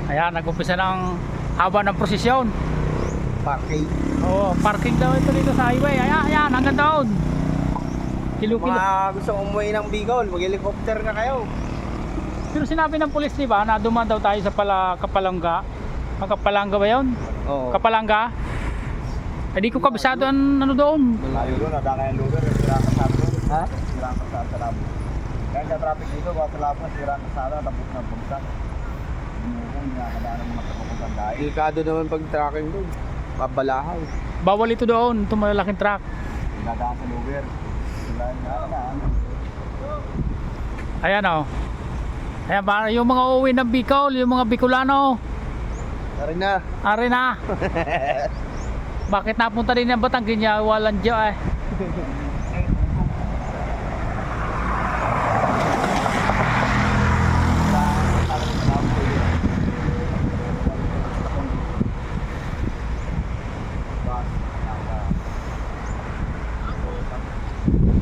Ayan, nag-umpisa ng haba ng prosesyon. Parking. Oo, parking daw ito dito sa highway. Ayan, ayan, hanggang doon. Kilo-kilo. Mga gusto umuwi ng Bicol, mag-helicopter na kayo. Pero sinabi ng pulis, di ba, na dumaan daw tayo sa Kapalanga. Kapalanga ba yun? Oo. Kapalanga? Eh, di ko kabisado ang ano doon. Malayo doon, nadaka yung lugar, sirang kasama doon. Ha? Sirang kasama sa labo. Kaya sa traffic dito, baka sa labo, sirang kasama, tapos na bumsak. Bumukong, nakakadaan ng mga kapapuntan dahil. Delikado naman pag tracking doon. Pabalahaw. Bawal ito doon, itong malalaking truck. Nadaan sa lugar. Sila yung nakakadaan. Ayan o. Ayan, yung mga uuwi ng Bicol, yung mga Bicolano. Tara na. Ari na. Bakit napunta din ng Batangas? Walang dyo eh.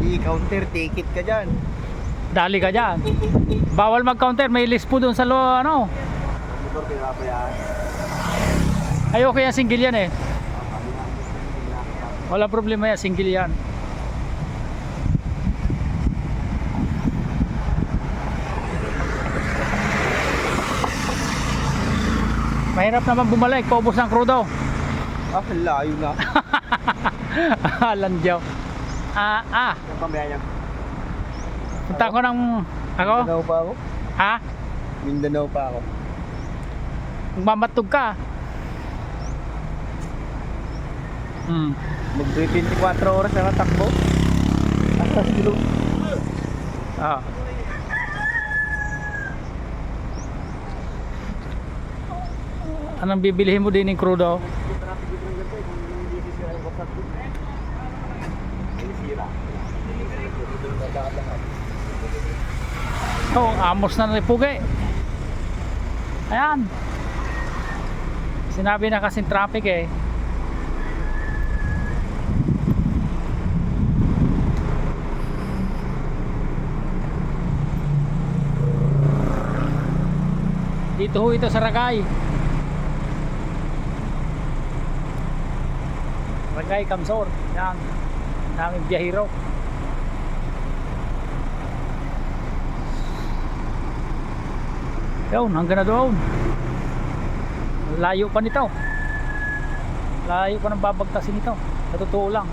I-counter ticket ka dyan. Dali ka dyan. Bawal mag-counter, may list po doon sa ano. Motor pinapabayaan. Ay okay yan, single yan eh. Wala problema yan, single yan. Mahirap naman bumalik, paubos ng krudo. Ah, layo na. Landyaw. Ang pamaya niya. Punta ko ng... Ako? Mindanao pa ako. Ha? Mindanao pa ako. Mamatog ka. Mag 24 oras na takbo. Asas dito. Ah. Anong bibilihin mo din ng crudo? Oh, amos na ripuge. Ayan. Sinabi na kasing traffic eh. Dito ho ito sa Ragay. Ragay Kamsor. Yan. Daming biyahero. Yun, hanggang na doon. Layo pa nito. Layo pa ng babagtasin nito. Sa totoo lang.